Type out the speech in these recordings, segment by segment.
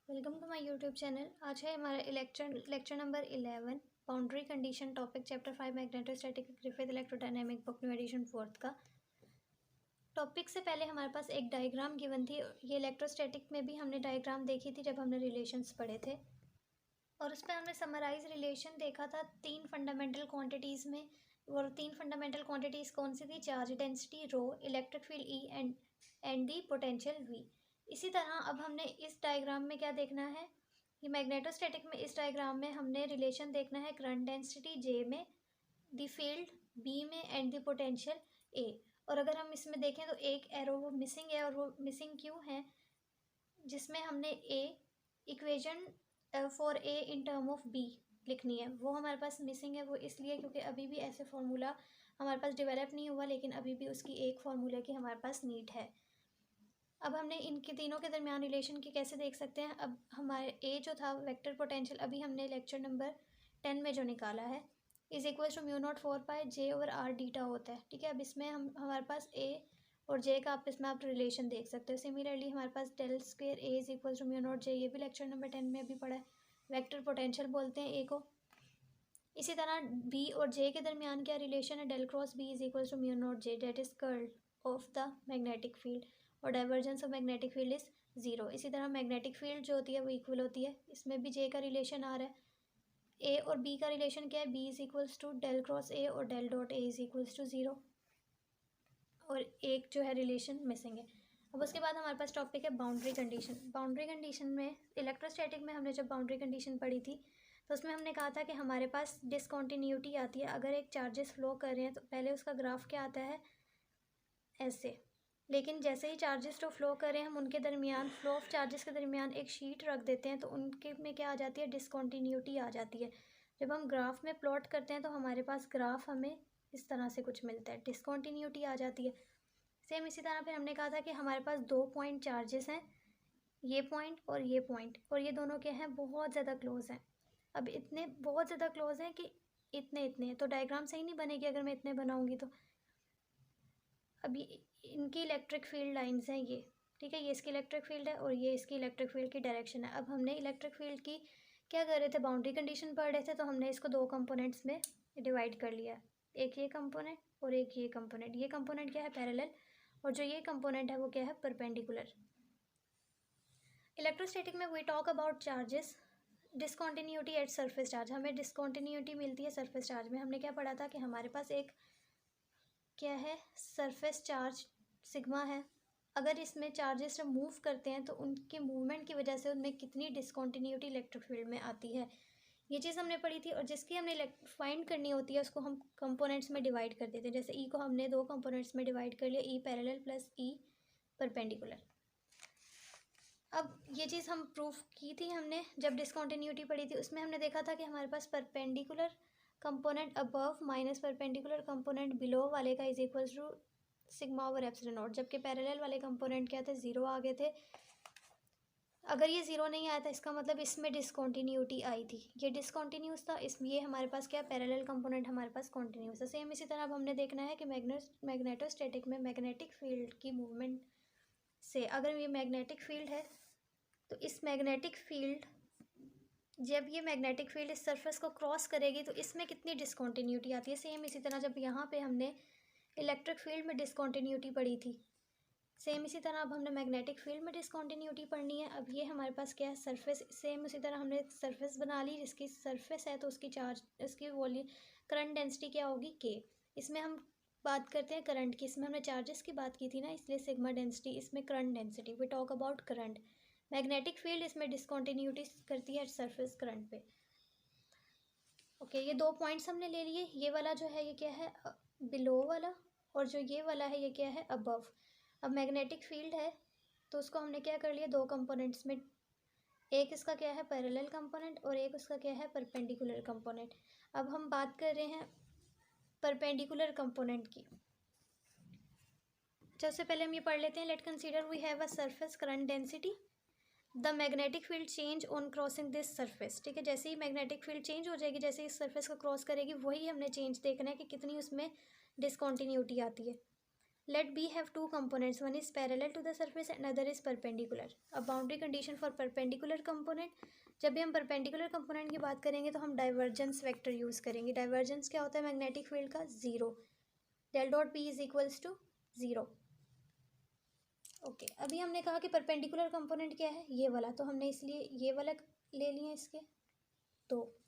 Welcome to my YouTube channel. आज है हमारा lecture number 11 boundary condition topic chapter 5 magnetostatic Griffith electrodynamic book new edition 4th का। Topic से पहले हमारे पास एक डायग्राम गिवन थी। ये इलेक्ट्रोस्टैटिक में भी हमने डायग्राम देखी थी जब हमने रिलेशंस पढ़े थे, और उस पर हमने समराइज रिलेशन देखा था तीन फंडामेंटल क्वांटिटीज़ में। और तीन फंडामेंटल क्वांटिटीज़ कौन सी थी? Charge density rho, electric field E and the potential V. इसी तरह अब हमने इस डायग्राम में क्या देखना है कि मैग्नेटोस्टैटिक में इस डायग्राम में हमने रिलेशन देखना है करंट डेंसिटी जे में, द फील्ड बी में एंड द पोटेंशियल ए। और अगर हम इसमें देखें तो एक एरो वो मिसिंग है, और वो मिसिंग क्यों है? जिसमें हमने a equation for A in term of B लिखनी है, वो हमारे पास मिसिंग है। वो इसलिए क्योंकि अभी भी ऐसे फार्मूला हमारे पास डेवलप नहीं हुआ, लेकिन अभी भी उसकी एक फार्मूला की हमारे पास नीड है। अब हमने इनके तीनों के दरमियान रिलेशन की कैसे देख सकते हैं? अब हमारे ए जो था वेक्टर पोटेंशियल, अभी हमने लेक्चर नंबर 10 में जो निकाला है, is equal to mu naught 4 pi J over R डीटा होता है। ठीक है, अब इसमें हमारे पास ए और जे का आपस में आप रिलेशन देख सकते हो। सिमिलरली हमारे पास del square A is equal to mu naught J, ये भी लेक्चर नंबर 10 में अभी पढ़ा है। वेक्टर पोटेंशियल बोलते हैं ए को। इसी तरह बी और जे के दरमियान क्या रिलेशन है? Del cross B is equal to mu naught J, that is curl of the magnetic field, और divergence of magnetic field is zero. इसी तरह मैग्नेटिक फील्ड जो होती है वो इक्वल होती है। इसमें भी जे का रिलेशन आ रहा है। ए और बी का रिलेशन क्या है? B is equals to del cross A और del dot A is equals to zero, और एक जो है रिलेशन मिसिंग है। अब उसके बाद हमारे पास टॉपिक है बाउंड्री कंडीशन। बाउंड्री कंडीशन में इलेक्ट्रोस्टैटिक में हमने जब बाउंड्री कंडीशन पढ़ी थी तो उसमें हमने कहा था कि हमारे पास डिसकॉन्टीन्यूटी आती है। अगर एक चार्जेस फ्लो कर रहे हैं तो पहले उसका ग्राफ क्या आता है? ऐसे। लेकिन जैसे ही चार्जेस तो फ्लो करें, हम उनके दरमियान फ्लो ऑफ चार्जेस के दरमियान एक शीट रख देते हैं तो उनके में क्या आ जाती है? डिसकॉन्टीन्यूटी आ जाती है। जब हम ग्राफ में प्लॉट करते हैं तो हमारे पास ग्राफ हमें इस तरह से कुछ मिलता है, डिसकॉन्टीन्यूटी आ जाती है। सेम इसी तरह फिर हमने कहा था कि हमारे पास दो पॉइंट चार्जेस हैं, ये पॉइंट और ये पॉइंट, और ये दोनों क्या हैं? बहुत ज़्यादा क्लोज हैं। अब इतने बहुत ज़्यादा क्लोज हैं कि इतने इतने हैं, तो डायग्राम सही नहीं बनेगी अगर मैं इतने बनाऊँगी तो। अभी इनकी इलेक्ट्रिक फील्ड लाइंस हैं ये, ठीक है, ये इसकी इलेक्ट्रिक फील्ड है और ये इसकी इलेक्ट्रिक फील्ड की डायरेक्शन है। अब हमने इलेक्ट्रिक फील्ड की क्या कर रहे थे? बाउंड्री कंडीशन पढ़ रहे थे, तो हमने इसको दो कंपोनेंट्स में डिवाइड कर लिया, एक ये कंपोनेंट और एक ये कंपोनेंट। ये कंपोनेंट क्या है? पैरेलल, और जो ये कंपोनेंट है वो क्या है? परपेंडिकुलर। इलेक्ट्रोस्टैटिक में we talk about charges discontinuity at surface charge. हमें डिसकॉन्टीन्यूटी मिलती है सरफेस चार्ज में। हमने क्या पढ़ा था कि हमारे पास एक क्या है? सरफेस चार्ज सिग्मा है। अगर इसमें चार्जेस जब मूव करते हैं तो उनके मूवमेंट की वजह से उनमें कितनी डिसकॉन्टीन्यूटी इलेक्ट्रिक फील्ड में आती है, ये चीज़ हमने पढ़ी थी। और जिसकी हमने फाइंड करनी होती है उसको हम कंपोनेंट्स में डिवाइड कर देते हैं। जैसे ई को हमने दो कंपोनेंट्स में डिवाइड कर लिया, E parallel plus E perpendicular. अब ये चीज़ हम प्रूफ की थी हमने जब डिसकॉन्टीन्यूटी पढ़ी थी। उसमें हमने देखा था कि हमारे पास perpendicular component above minus perpendicular component below वाले का is equal to sigma over epsilon naught, जबकि पैरेलल वाले कंपोनेंट क्या थे? ज़ीरो आ गए थे। अगर ये ज़ीरो नहीं आया था इसका मतलब इसमें डिसकॉन्टीन्यूटी आई थी, ये डिसकॉन्टीन्यूस था। इसमें ये हमारे पास क्या? पैरेलल कंपोनेंट हमारे पास कॉन्टीन्यूस है। सेम इसी तरह अब हमने देखना है कि मैग्नेटोस्टैटिक में मैग्नेटिक फील्ड की मूवमेंट से, अगर ये मैग्नेटिक फील्ड है तो इस मैग्नेटिक फील्ड, जब ये मैग्नेटिक फील्ड इस सरफेस को क्रॉस करेगी तो इसमें कितनी डिसकॉन्टीन्यूटी आती है। सेम इसी तरह जब यहाँ पे हमने इलेक्ट्रिक फील्ड में डिसकॉन्टीन्यूटी पढ़ी थी, सेम इसी तरह अब हमने मैग्नेटिक फील्ड में डिसकॉन्टीन्यूटी पढ़नी है। अब ये हमारे पास क्या है? सरफेस। सेम उसी तरह हमने सरफेस बना ली, जिसकी सरफेस है तो उसकी चार्ज, उसकी वॉल्यूम, करंट डेंसिटी क्या होगी? के। इसमें हम बात करते हैं करंट की, इसमें हमने चार्जेस की बात की थी ना, इसलिए सिग्मा डेंसिटी, इसमें current density, we talk about current. Magnetic field इसमें डिसकॉन्टीन्यूटी करती है सरफेस करंट पे। ओके, ये दो पॉइंट्स हमने ले लिए। ये वाला जो है ये क्या है? बिलो वाला, और जो ये वाला है ये क्या है? अबव। अब मैग्नेटिक फील्ड है तो उसको हमने क्या कर लिया? दो कंपोनेंट्स में, एक इसका क्या है? पैरेलल कंपोनेंट, और एक उसका क्या है? Perpendicular component. अब हम बात कर रहे हैं परपेंडिकुलर कंपोनेंट की। सबसे पहले हम ये पढ़ लेते हैं। Let consider we have a surface current density, the magnetic field change on crossing this surface. ठीक है, जैसे ही मैग्नेटिक फील्ड चेंज हो जाएगी, जैसे इस सरफेस को क्रॉस करेगी, वही हमने चेंज देखना है कि कितनी उसमें डिसकॉन्टीन्यूटी आती है। Let B have two components, one is parallel to the surface and other is perpendicular. अब boundary condition for perpendicular component, जब भी हम परपेंडिकुलर कंपोनेंट की बात करेंगे तो हम डाइवर्जेंस वेक्टर यूज़ करेंगे. डाइवर्जेंस क्या होता है मैग्नेटिक फील्ड का? Zero. Del dot B is equals to zero. Okay, अभी हमने कहा कि परपेंडिकुलर कंपोनेंट क्या है, ये वाला, तो हमने इसलिए ये वाला ले लिए इसके. तो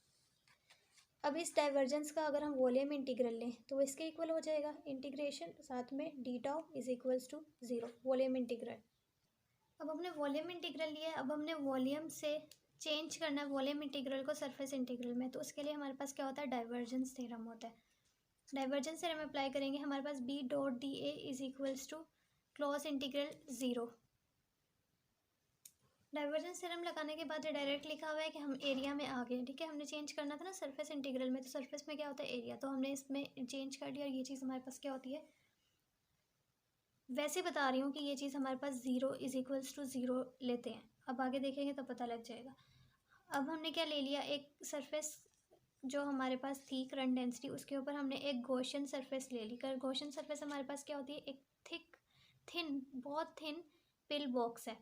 अब इस डाइवर्जेंस का अगर हम वॉल्यूम इंटीग्रल लें तो इसके इक्वल हो जाएगा इंटीग्रेशन साथ में d tau is equals to zero, volume integral. अब हमने वॉल्यूम इंटीग्रल लिया है, अब हमने वॉल्यूम से चेंज करना है वॉल्यूम इंटीग्रल को सरफेस इंटीग्रल में. तो उसके लिए हमारे पास क्या होता है? डाइवर्जेंस थ्योरम होता है. डाइवर्जेंस थ्योरम अप्लाई करेंगे, हमारे पास B dot d A is equals to closed integral zero. Divergence theorem लगाने के बाद डायरेक्ट लिखा हुआ है कि हम एरिया में आ गए. ठीक है, हमने चेंज करना था ना सरफेस इंटीग्रल में, तो सरफेस में क्या होता है? एरिया. तो हमने इसमें चेंज कर दिया और ये चीज़ हमारे पास क्या होती है? वैसे बता रही हूँ कि ये चीज़ हमारे पास zero is equals to zero लेते हैं. अब आगे देखेंगे तो पता लग जाएगा. अब हमने क्या ले लिया? एक सरफेस जो हमारे पास थी करंट डेंसिटी, उसके ऊपर हमने एक गॉसियन सरफेस ले ली. गॉसियन सरफेस हमारे पास क्या होती है? एक बहुत थिन पिल बॉक्स है.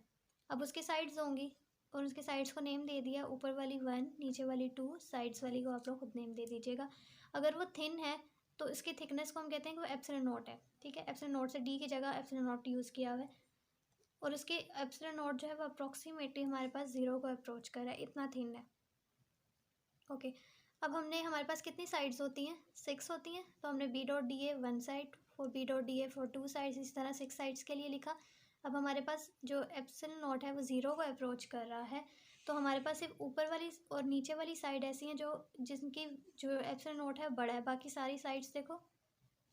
अब उसके साइड्स होंगी और उसके साइड्स को नेम दे दिया, ऊपर वाली 1, नीचे वाली 2, साइड्स वाली को आप लोग खुद नेम दे दीजिएगा. अगर वो थिन है तो इसकी थिकनेस को हम कहते हैं कि वो एप्सिलॉन नॉट है. ठीक है, एप्सिलॉन नॉट से डी की जगह एप्सिलॉन नॉट यूज़ किया हुआ है और उसके एप्सिलॉन नॉट जो है वो अप्रॉक्सीमेटली हमारे पास ज़ीरो को अप्रोच कर रहा है, इतना थिन है. ओके, अब हमने हमारे पास कितनी साइड्स होती हैं? 6 होती हैं. तो हमने B dot d A 1 side, for B dot d A for 2 sides, इस तरह 6 साइड्स के लिए लिखा. अब हमारे पास जो एप्सिलॉन नॉट है वो ज़ीरो को अप्रोच कर रहा है, तो हमारे पास सिर्फ ऊपर वाली और नीचे वाली साइड ऐसी हैं जिनकी जो एप्सिलॉन नॉट है बड़ा है. बाकी सारी साइड्स देखो,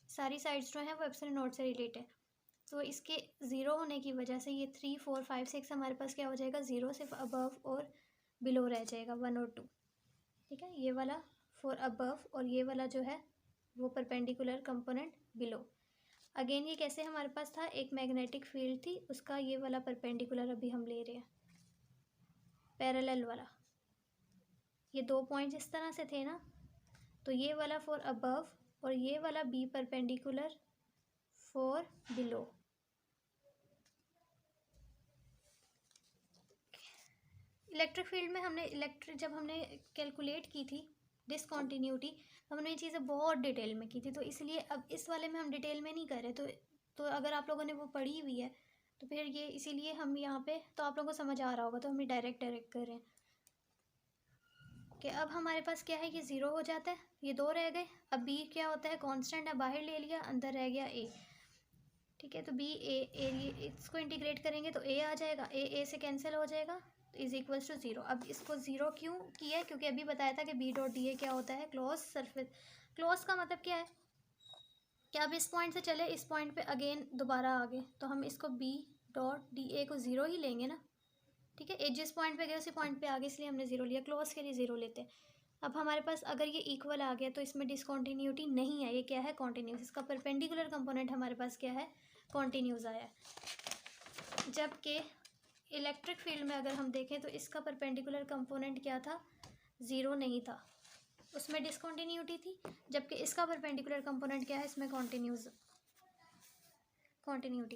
सारी साइड्स जो हैं वो एप्सिलॉन नॉट से रिलेटेड है. तो इसके ज़ीरो होने की वजह से ये 3, 4, 5, 6 हमारे पास क्या हो जाएगा? ज़ीरो, सिर्फ अबव और बिलो रह जाएगा 1 और 2. ठीक है, ये वाला फॉर अबव और ये वाला जो है वो परपेंडिकुलर कंपोनेंट बिलो. अगेन ये कैसे हमारे पास था? एक मैग्नेटिक फील्ड थी, उसका ये वाला परपेंडिकुलर अभी हम ले रहे हैं, पैरेलल वाला. ये 2 पॉइंट्स इस तरह से थे ना, तो ये वाला फॉर अबव और ये वाला B perpendicular for below. Electric field में हमने जब हमने कैलकुलेट की थी डिसकॉन्टीन्यूटी, हमने ये चीज़ें बहुत डिटेल में की थी, तो इसलिए अब इस वाले में हम डिटेल में नहीं कर रहे. तो अगर आप लोगों ने वो पढ़ी हुई है तो फिर ये इसीलिए हम यहाँ पे, तो आप लोगों को समझ आ रहा होगा, तो हम डायरेक्ट कर रहे हैं कि अब हमारे पास क्या है? ये ज़ीरो हो जाता है, ये 2 रह गए. अब बी क्या होता है? कांस्टेंट है, बाहर ले लिया, अंदर रह गया ए. ठीक है, तो बी ए इसको इंटीग्रेट करेंगे तो ए आ जाएगा, ए से कैंसिल हो जाएगा, इज इक्वल्स टू ज़ीरो. अब इसको ज़ीरो क्यों किया है? क्योंकि अभी बताया था कि बी डॉट डी ए क्या होता है? Close surface. क्लोज का मतलब क्या है? कि अब इस पॉइंट से चले, इस पॉइंट पे अगेन दोबारा आ गए, तो हम इसको बी डॉट डी ए को ज़ीरो ही लेंगे ना. ठीक है, जिस पॉइंट पे गए उसी पॉइंट पे आ गए, इसलिए हमने ज़ीरो लिया. क्लोज के लिए ज़ीरो लेते हैं. अब हमारे पास अगर ये इक्वल आ गया तो इसमें डिसकॉन्टीन्यूटी नहीं है, ये क्या है? कॉन्टीन्यूस. इसका परपेंडिकुलर कंपोनेंट हमारे पास क्या है? कॉन्टीन्यूस आया है. जबकि इलेक्ट्रिक फील्ड में अगर हम देखें तो इसका परपेंडिकुलर कंपोनेंट क्या था? ज़ीरो नहीं था, उसमें डिसकॉन्टीन्यूटी थी. जबकि इसका परपेंडिकुलर कंपोनेंट क्या है? इसमें कॉन्टीन्यूटी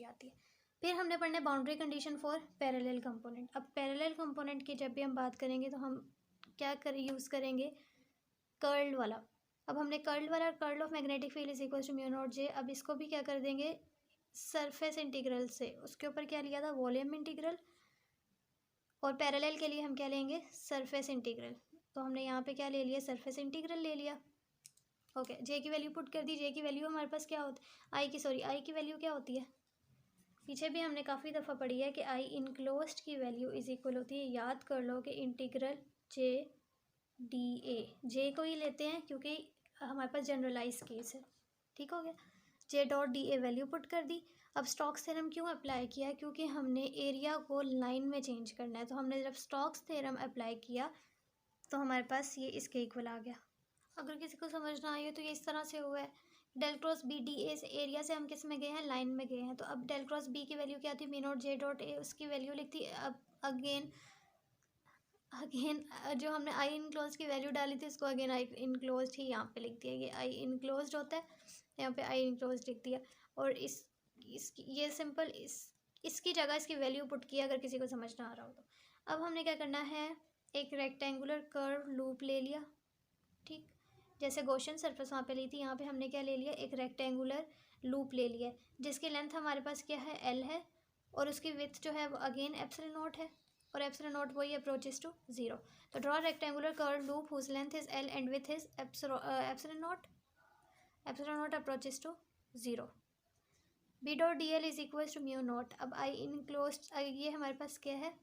आती है. फिर हमने पढ़ना है boundary condition for parallel component. अब पैरेलल कंपोनेंट की जब भी हम बात करेंगे तो हम क्या यूज़ करेंगे? कर्ल्ड वाला. अब हमने कर्ल्ड वाला, curl of magnetic field is equal to mu naught J. अब इसको भी क्या कर देंगे? सरफेस इंटीग्रल से. उसके ऊपर क्या लिया था? Volume integral. और पैरेलल के लिए हम क्या लेंगे? Surface integral. तो हमने यहाँ पे क्या ले लिया? सरफेस इंटीग्रल ले लिया. ओके, जे की वैल्यू पुट कर दी. जे की वैल्यू हमारे पास क्या होती है? आई की वैल्यू क्या होती है? पीछे भी हमने काफ़ी दफ़ा पढ़ी है कि आई इनक्लोज्ड की वैल्यू इज इक्वल होती है, याद कर लो कि इंटीग्रल जे डी ए. जे को ही लेते हैं क्योंकि हमारे पास जनरलाइज केस है. ठीक हो गया. जे डॉट डी ए वैल्यू पुट कर दी. अब स्टोक्स थ्योरम क्यों अप्लाई किया? क्योंकि हमने एरिया को लाइन में चेंज करना है. तो हमने जब स्टोक्स थ्योरम अप्लाई किया तो हमारे पास ये इसके इक्वल आ गया. अगर किसी को समझ ना आई हो तो ये इस तरह से हुआ है. Del cross B d A से एरिया से हम किस में गए हैं? लाइन में गए हैं. तो अब डेल क्रॉस बी की वैल्यू क्या थी? Me not J dot A, उसकी वैल्यू लिखती. अब अगेन जो हमने आई इनक्लोज की वैल्यू डाली थी उसको अगेन आई इनक्लोज ही यहाँ पे लिख दिया. ये आई इनक्लोज होता है, यहाँ पे आई इनक्लोज लिख दिया. और इस इसकी ये सिंपल इसकी जगह इसकी वैल्यू पुट किया, अगर किसी को समझ ना आ रहा हो तो। अब हमने क्या करना है, एक रेक्टेंगुलर कर्व लूप ले लिया, ठीक, जैसे गॉसियन सरफेस वहाँ पे ली थी, यहाँ पे हमने क्या ले लिया, एक रेक्टेंगुलर लूप ले लिया जिसकी लेंथ हमारे पास क्या है, एल है, और उसकी विड्थ जो है वो अगेन एप्सिलॉन नॉट है, और एप्सिलॉन नॉट वही अप्रोचेस टू जीरो। तो draw rectangular curve loop whose length is L and width is epsilon naught approaches to zero. B dot d L is equal to mu naught. अब I enclose, ये हमारे पास क्या है,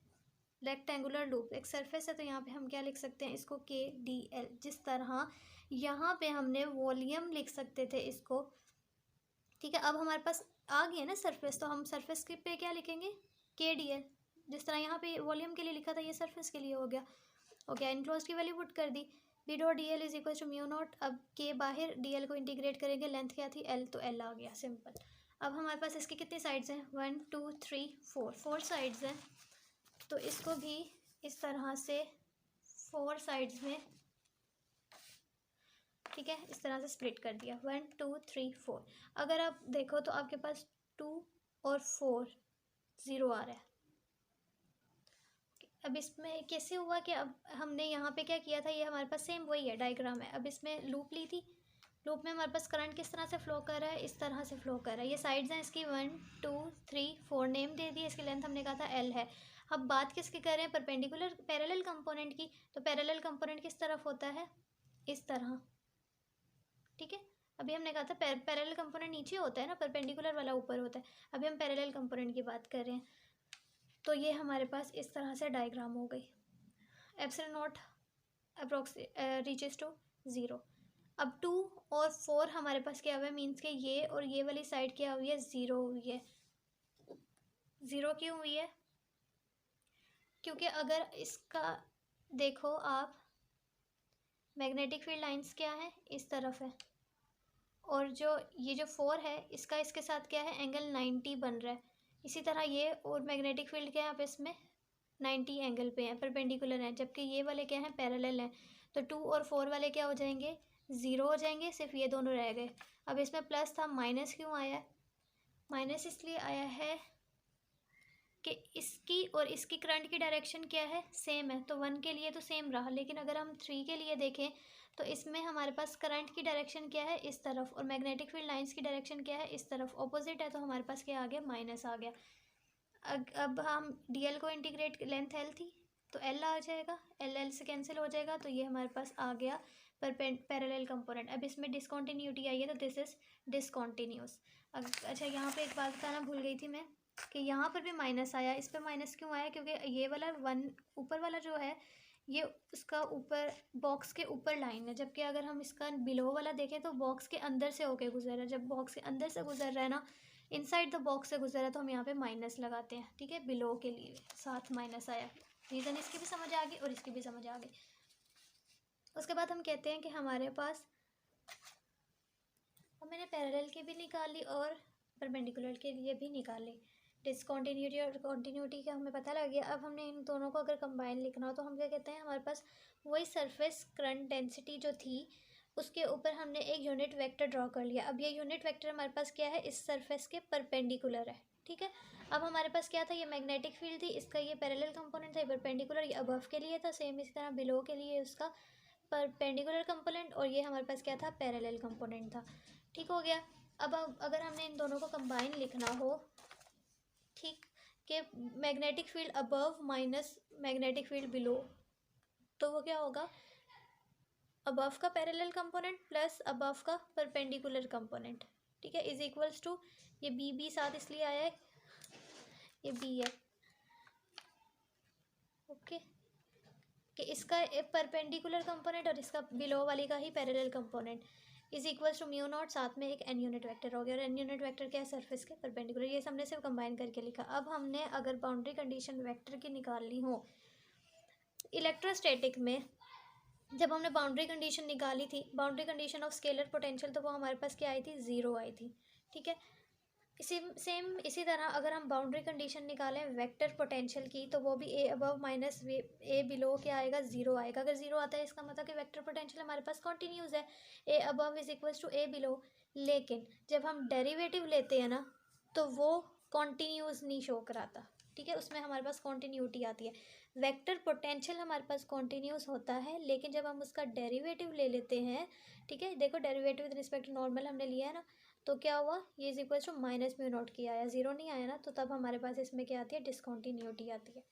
rectangular loop, एक surface है, तो यहाँ पे हम क्या लिख सकते हैं इसको, के डी एल। जिस तरह यहाँ पे हमने वॉल्यूम लिख सकते थे इसको, ठीक है। अब हमारे पास आ गया ना सरफेस, तो हम सरफेस के पे क्या लिखेंगे, के डी एल। जिस तरह यहाँ पे वॉल्यूम के लिए लिखा था, ये सरफेस के लिए हो गया। ओके, इनक्लोज की वैल्यू पुट कर दी, B dot d L is equal to mu naught. अब के बाहर डी एल को इंटीग्रेट करेंगे, लेंथ क्या थी, एल, तो एल आ गया, सिंपल। अब हमारे पास इसकी कितनी साइड्स हैं, 1 2 3 4 साइड्स हैं, तो इसको भी इस तरह से 4 साइड्स में, ठीक है, इस तरह से स्प्लिट कर दिया, 1 2 3 4। अगर आप देखो तो आपके पास 2 और 4 0 आ रहा है। अब इसमें कैसे हुआ कि अब हमने यहाँ पे क्या किया था, ये हमारे पास सेम वही है डायग्राम है। अब इसमें लूप ली थी, लूप में हमारे पास करंट किस तरह से फ्लो कर रहा है, इस तरह से फ्लो कर रहा है। ये साइड्स हैं इसकी 1 2 3 4, नेम दे दी, इसकी लेंथ हमने कहा था एल है। अब बात किसकी कर रहे हैं, परपेंडिकुलर पैरेलल कंपोनेंट की। तो पैरेलल कंपोनेंट किस तरफ होता है, इस तरह, ठीक है। अभी हमने कहा था पैरेलल कंपोनेंट नीचे होता है ना, परपेंडिकुलर वाला ऊपर होता है। अभी हम पैरेलल कंपोनेंट की बात कर रहे हैं। तो ये हमारे पास इस तरह से डायग्राम हो गई, epsilon naught reaches to zero. अब 2 और 4 हमारे पास क्या हुआ है, मीन्स के ये और ये वाली साइड क्या हुई है, ज़ीरो हुई है। ज़ीरो क्यों हुई है, क्योंकि अगर इसका देखो आप, मैग्नेटिक फील्ड लाइंस क्या है, इस तरफ है, और जो ये जो 4 है इसका इसके साथ क्या है, एंगल 90 बन रहा है। इसी तरह ये और मैग्नेटिक फील्ड क्या है, आप इसमें 90 एंगल पे हैं, परपेंडिकुलर हैं, जबकि ये वाले क्या हैं, पैरेलल हैं। तो 2 और 4 वाले क्या हो जाएंगे, ज़ीरो हो जाएंगे, सिर्फ ये दोनों रह गए। अब इसमें प्लस था, माइनस क्यों आया है, माइनस इसलिए आया है कि इसकी और इसकी करंट की डायरेक्शन क्या है, सेम है। तो 1 के लिए तो सेम रहा, लेकिन अगर हम 3 के लिए देखें तो इसमें हमारे पास करंट की डायरेक्शन क्या है, इस तरफ, और मैग्नेटिक फील्ड लाइंस की डायरेक्शन क्या है, इस तरफ, ऑपोजिट है। तो हमारे पास क्या आ गया, माइनस आ गया। अब हम डी एल को इंटीग्रेट, लेंथ एल थी तो एल आ जाएगा, एल एल से कैंसिल हो जाएगा, तो ये हमारे पास आ गया पैरेलल कंपोनेंट। अब इसमें डिसकॉन्टीन्यूटी आई है, तो दिस इज डिसकॉन्टीन्यूस। अच्छा, यहाँ पे एक बात बताना भूल गई थी मैं, कि यहाँ पर भी माइनस आया। इस पर माइनस क्यों आया, क्योंकि ये वाला 1 ऊपर वाला जो है, ये उसका ऊपर बॉक्स के ऊपर लाइन है, जबकि अगर हम इसका बिलो वाला देखें तो बॉक्स के अंदर से होके गुजर रहा है। जब बॉक्स के अंदर से गुजर रहा है ना, इनसाइड द बॉक्स से गुजरा, तो हम यहाँ पे माइनस लगाते हैं, ठीक है, बिलो के लिए साथ माइनस आया। रीज़न इसकी भी समझ आ गई और इसकी भी समझ आ गई। उसके बाद हम कहते हैं कि हमारे पास, अब मैंने पैरेलल की भी निकाल ली और परपेंडिकुलर के लिए भी निकाल ली। डिसकॉन्टीन्यूटी और कॉन्टीन्यूटी का हमें पता लग गया। अब हमने इन दोनों को अगर कंबाइन लिखना हो तो हम क्या कहते हैं, हमारे पास वही सरफेस करंट डेंसिटी जो थी उसके ऊपर हमने एक यूनिट वेक्टर ड्रॉ कर लिया। अब ये यूनिट वेक्टर हमारे पास क्या है, इस सरफेस के परपेंडिकुलर है, ठीक है। अब हमारे पास क्या था, ये मैग्नेटिक फील्ड थी, इसका ये पैरेलल कंपोनेंट था, परपेंडिकुलर, ये अबव के लिए था, सेम इसी तरह बिलो के लिए उसका परपेंडिकुलर कंपोनेंट, और ये हमारे पास क्या था, पैरेलल कंपोनेंट था, ठीक हो गया। अब अगर हमने इन दोनों को कंबाइन लिखना हो, ठीक, कि magnetic field above minus magnetic field below, तो वो क्या होगा, अबव का पैरेलल कंपोनेंट प्लस अबव का परपेंडिकुलर कंपोनेंट, ठीक है, इज इक्वल्स टू, ये बी साथ इसलिए आया है, ये बी है, ओके, कि इसका परपेंडिकुलर कंपोनेंट और इसका बिलो वाली का ही parallel component is equals to mu naught, साथ में एक एन यूनिट वेक्टर हो गया, और एन यूनिट वेक्टर क्या है, सरफेस के परपेंडिकुलर। ये हमने सिर्फ कंबाइन करके लिखा। अब हमने अगर बाउंड्री कंडीशन वेक्टर की निकालनी हो इलेक्ट्रोस्टैटिक में, जब हमने बाउंड्री कंडीशन निकाली थी, boundary condition of scalar potential, तो वो हमारे पास क्या आई थी, ज़ीरो आई थी, ठीक है। इसी तरह अगर हम बाउंड्री कंडीशन निकालें वेक्टर पोटेंशियल की, तो वो भी ए अबव माइनस ए बिलो क्या आएगा, ज़ीरो आएगा। अगर ज़ीरो आता है इसका मतलब कि वेक्टर पोटेंशियल हमारे पास कॉन्टीन्यूस है, A above is equals to A below. लेकिन जब हम डेरिवेटिव लेते हैं ना, तो वो कॉन्टीन्यूस नहीं शो कराता, ठीक है, उसमें हमारे पास कॉन्टीन्यूटी आती है। वेक्टर पोटेंशियल हमारे पास कॉन्टीन्यूस होता है, लेकिन जब हम उसका डेरिवेटिव ले लेते हैं, ठीक है, देखो derivative with respect to normal हमने लिया है ना, तो क्या हुआ, ये is equal to minus mu naught की आया, जीरो नहीं आया ना, तो तब हमारे पास इसमें क्या आती है, डिसकॉन्टीन्यूटी आती है।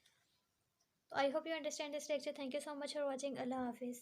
तो I hope you understand this lecture. Thank you so much for watching. अल्लाह हाफिज़।